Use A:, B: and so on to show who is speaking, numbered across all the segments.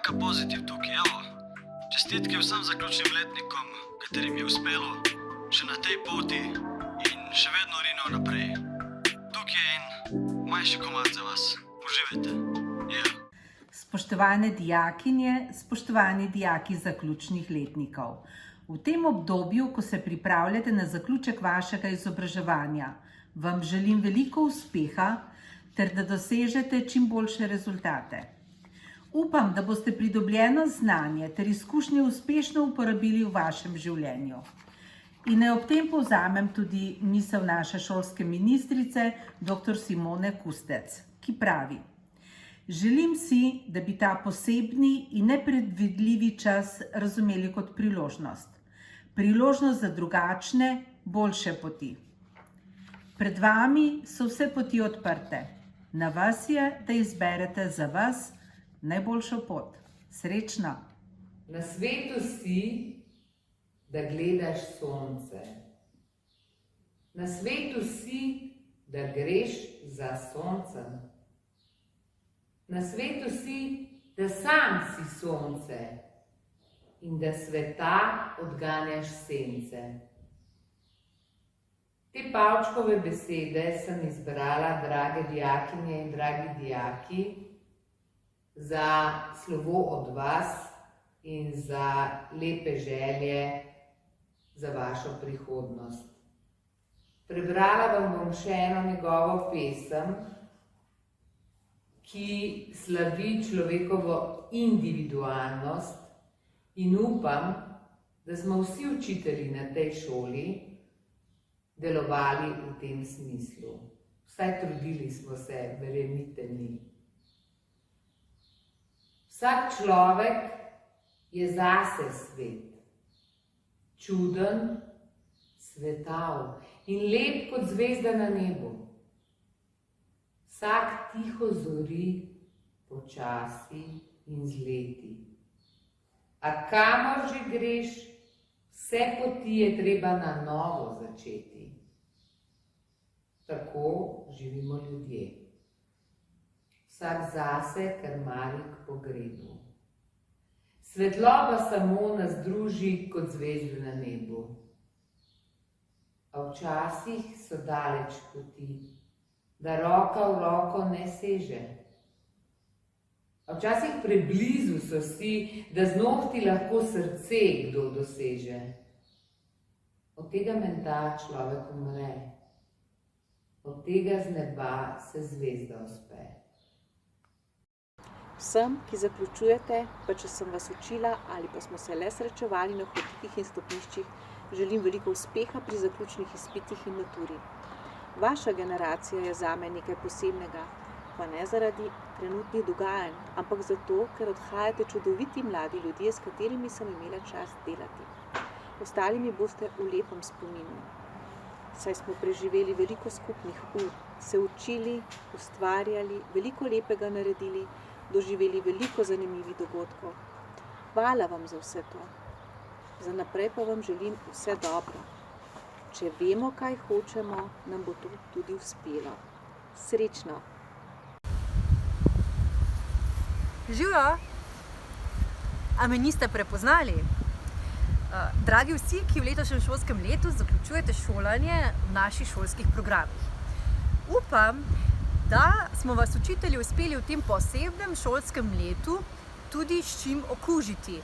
A: Jaka pozitiv tukaj, evo. Čestitke vsem zaključnim letnikom, katerim je uspelo še na tej poti in še vedno rino naprej. Tukaj je in manjši komad za vas. Uživajte.
B: Spoštovane dijakinje, spoštovani dijaki zaključnih letnikov. V tem obdobju, ko se pripravljate na zaključek vašega izobraževanja, vam želim veliko uspeha ter da dosežete čim boljše rezultate. Upam, da boste pridobljeno znanje ter izkušnje uspešno uporabili v vašem življenju. In naj ob tem povzamem tudi misel naše šolske ministrice, dr. Simone Kustec, ki pravi: želim si, da bi ta posebni in nepredvidljivi čas razumeli kot priložnost. Priložnost za drugačne, boljše poti. Pred vami so vse poti odprte. Na vas je, da izberete za vas najboljšo pot. Srečno!
C: Na svetu si, da gledaš sonce. Na svetu si, da greš za soncem. Na svetu si, da sam si sonce in da sveta odganjaš sence. Te Pavčkove besede sem izbrala, drage dijakinje in dragi dijaki, za slovo od vas in za lepe želje za vašo prihodnost. Prebrala vam bom še eno njegovo pesem, ki slavi človekovo individualnost, in upam, da smo vsi učitelji na tej šoli delovali v tem smislu. Vsaj trudili smo se, verjemite mi. Vsak človek je zase svet, čuden, svetav in lep kot zvezda na nebu. Vsak tiho zori, počasi in z leti. A kamor že greš, vse poti je treba na novo začeti. Tako živimo ljudje. Vsak zase krmari k pogrebu. Svetloba samo nas druži kot zvezde na nebu. A včasih so daleč poti, da roka v roko ne seže. A včasih preblizu so si, da z nohti lahko srce kdo doseže. Od tega menda človek umre, od tega z neba se zvezda uspe.
D: Vsem, ki zaključujete, pa če sem vas učila ali pa smo se le srečevali na hodnikih in stopniščih, želim veliko uspeha pri zaključnih izpitih in maturi. Vaša generacija je zame nekaj posebnega, pa ne zaradi trenutnih dogajanj, ampak zato, ker odhajate čudoviti mladi ljudje, s katerimi sem imela čast delati. Ostali mi boste v lepem spominu, saj smo preživeli veliko skupnih ur, se učili, ustvarjali, veliko lepega naredili, doživeli veliko zanimivih dogodkov. Hvala vam za vse to. Za naprej pa vam želim vse dobro. Če vemo, kaj hočemo, nam bo to tudi uspelo. Srečno!
E: Živijo! A me niste prepoznali? Dragi vsi, ki v letošnjem šolskem letu zaključujete šolanje v naših šolskih programih. Upam, da smo vas učitelji uspeli v tem posebnem šolskem letu tudi s čim okužiti.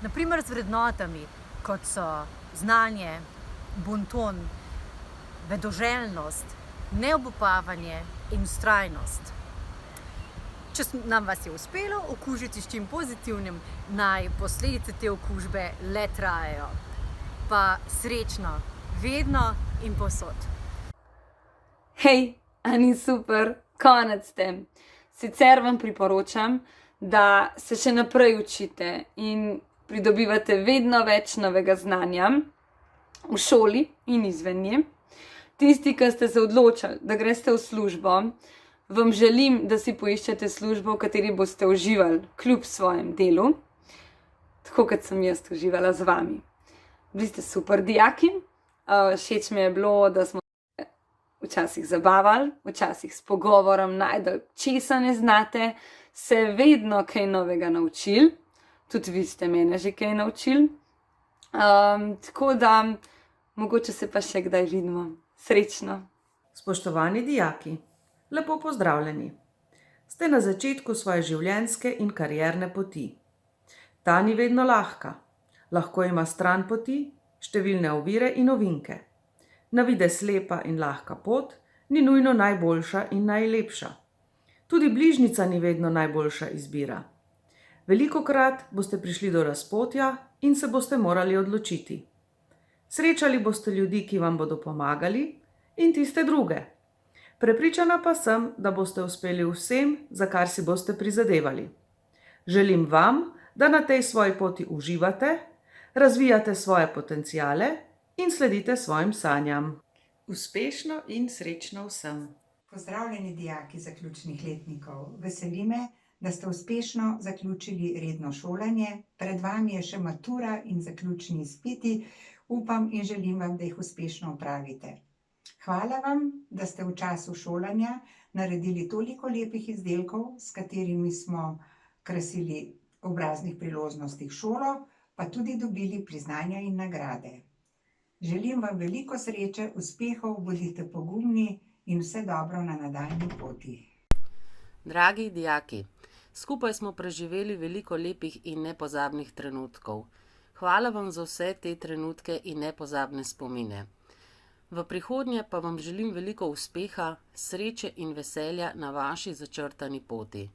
E: Naprimer z vrednotami, kot so znanje, bonton, vedoželjnost, neobupavanje in vztrajnost. Če nam vas je uspelo okužiti s čim pozitivnim, naj posledice te okužbe le trajajo. Pa srečno, vedno in povsod.
F: Hej, a ni super? Konec s tem. Sicer vam priporočam, da se še naprej učite in pridobivate vedno več novega znanja v šoli in izven nje. Tisti, ki ste se odločili, da greste v službo, vam želim, da si poiščete službo, v kateri boste uživali kljub svojem delu, tako kot sem jaz uživala z vami. Bili ste super dijaki, všeč mi je bilo, da smo včasih zabavali, včasih s pogovorom najdel, česa ne znate, se vedno kaj novega naučili, tudi vi ste mene že kaj naučili. Tako da mogoče se pa še kdaj vidimo. Srečno!
G: Spoštovani dijaki, lepo pozdravljeni. Ste na začetku svoje življenjske in karierne poti. Ta ni vedno lahka. Lahko ima stran poti, številne ovire in ovinke. Na videz lepa in lahka pot ni nujno najboljša in najlepša. Tudi bližnjica ni vedno najboljša izbira. Velikokrat boste prišli do razpotja in se boste morali odločiti. Srečali boste ljudi, ki vam bodo pomagali, in tiste druge. Prepričana pa sem, da boste uspeli vsem, za kar si boste prizadevali. Želim vam, da na tej svoji poti uživate, razvijate svoje potenciale in sledite svojim sanjam. Uspešno in srečno vsem!
H: Pozdravljeni dijaki zaključnih letnikov. Veseli me, da ste uspešno zaključili redno šolanje. Pred vami je še matura in zaključni izpiti. Upam in želim vam, da jih uspešno opravite. Hvala vam, da ste v času šolanja naredili toliko lepih izdelkov, s katerimi smo krasili ob raznih priložnostih šolo, pa tudi dobili priznanja in nagrade. Želim vam veliko sreče, uspehov, bodite pogumni in vse dobro na nadaljnji poti.
I: Dragi dijaki, skupaj smo preživeli veliko lepih in nepozabnih trenutkov. Hvala vam za vse te trenutke in nepozabne spomine. V prihodnje pa vam želim veliko uspeha, sreče in veselja na vaši začrtani poti.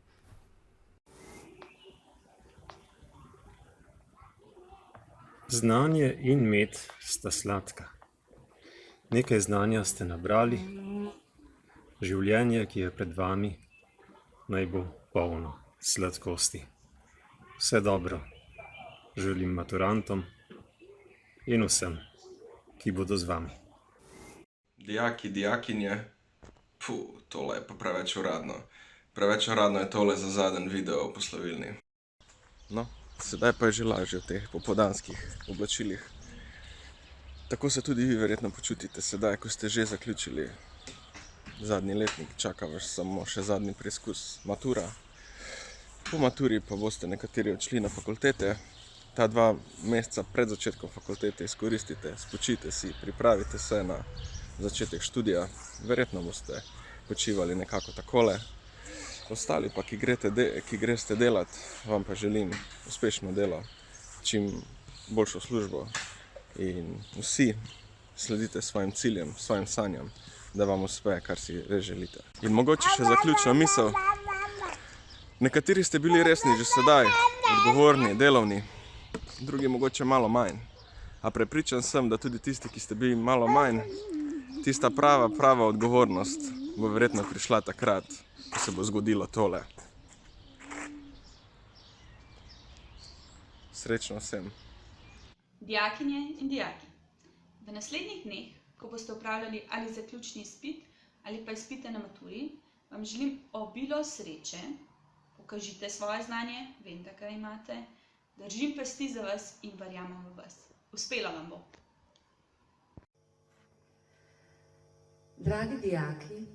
J: Znanje in med sta sladka. Nekaj znanja ste nabrali, življenje, ki je pred vami, naj bo polno sladkosti. Vse dobro želim maturantom in vsem, ki bodo z vami.
K: Dijaki, dijakinje, tole je pa preveč uradno. Preveč uradno je tole za zadnji video v poslovilni. No, sedaj pa je že lažje v teh popoldanskih oblačilih. Tako se tudi vi verjetno počutite sedaj, ko ste že zaključili zadnji letnik. Čaka vas samo še zadnji preizkus, matura. Po maturi pa boste nekateri odšli na fakultete. Ta 2 meseca pred začetkom fakultete izkoristite, spočite si, pripravite se na začetek študija. Verjetno boste počivali nekako takole. Ostali pa, ki greste delat, vam pa želim uspešno delo, čim boljšo službo in vsi sledite svojim ciljem, svojim sanjam, da vam uspe, kar si res želite. In mogoče še zaključna misel. Nekateri ste bili resni že sedaj, odgovorni, delovni, drugi mogoče malo manj. A prepričan sem, da tudi tisti, ki ste bili malo manj, tista prava odgovornost bo verjetno prišla takrat, ko se bo zgodilo tole. Srečno vsem!
L: Dijakinje in dijaki, v naslednjih dneh, ko boste opravljali ali zaključni izpit ali pa izpite na maturi, vam želim obilo sreče. Pokažite svoje znanje, vem, da ga imate, držim pesti za vas in verjamem v vas. Uspelo vam bo!
M: Dragi dijaki,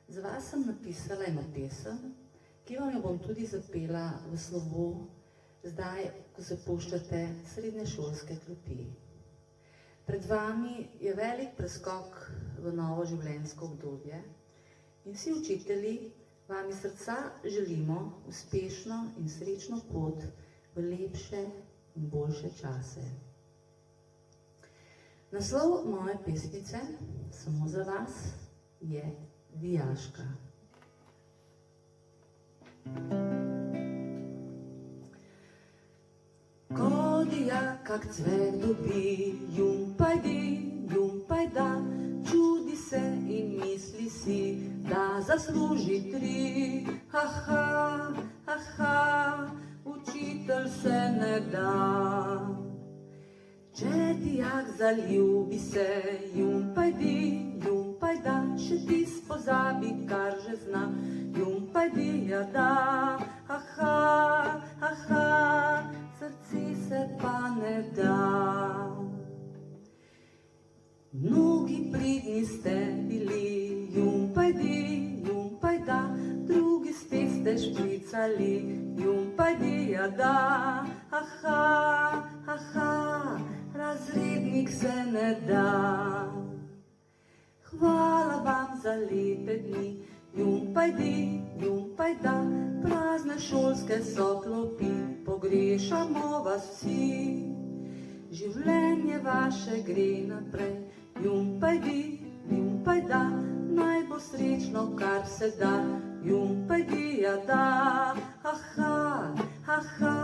M: za vas sem napisala eno pesem, ki vam jo bom tudi zapela v slovo, zdaj, ko se puščate srednješolske klopi. Pred vami je velik preskok v novo življenjsko obdobje in vsi učitelji vam iz srca želimo uspešno in srečno pot v lepše in boljše čase. Naslov moje pesmice, samo za vas, je Dijaška. Ko dijak kak cvet dobi, jumpaj da, čudi se in misli si, da zasluži 3. Učitelj se ne da. Če dijak zaljubi se, jumpaj da, še tis pozabi, kar že zna, jumpaj ja da, srce se pa ne da. Mnogi pridni ste bili, jumpaj da, drugi spet ste špricali, jumpajdi, ja da. Aha, aha, razrednik se ne da. Hvala vam za lepe dni, jumpajdi, jumpajda, prazne šolske so klopi, pogrešamo vas vsi. Življenje vaše gre naprej, jumpajdi, jumpajda, naj bo srečno, kar se da, jumpajdi, ja da. Aha, aha,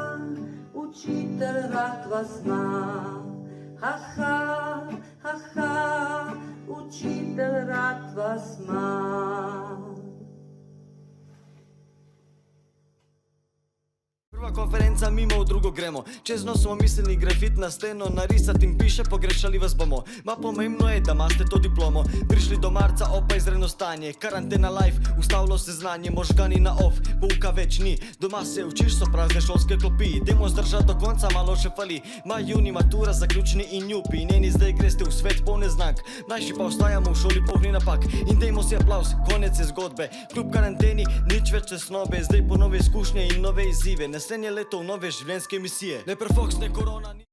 M: učitelj rad vas ima. Aha, aha, učitelj rad vas ima.
N: Prva konferenca mimo, v drugo gremo. Čez noč smo mislili grafit na steno narisati in piše, pogrešali vas bomo. Ma pomembno je, da imate to diplomo. Prišli do marca, opa izredno stanje. Karantena live, ustavilo se znanje, možgani na off, pouka več ni. Doma se učiš, so prazne šolske klopi. Dajmo zdržati do konca, malo še fali. Maj, juni, matura, zaključni in jupi. Njeni zdaj greste v svet polne znak. Mlajši pa ostajamo v šoli polni napak. In dajmo si aplauz, konec je zgodbe. Kljub karanteni, nič več tesnobe. Zdaj po nove izkušnje in nove izzive. Naslednje leto v nove življenjske misije. Ne per Fox, ne korona.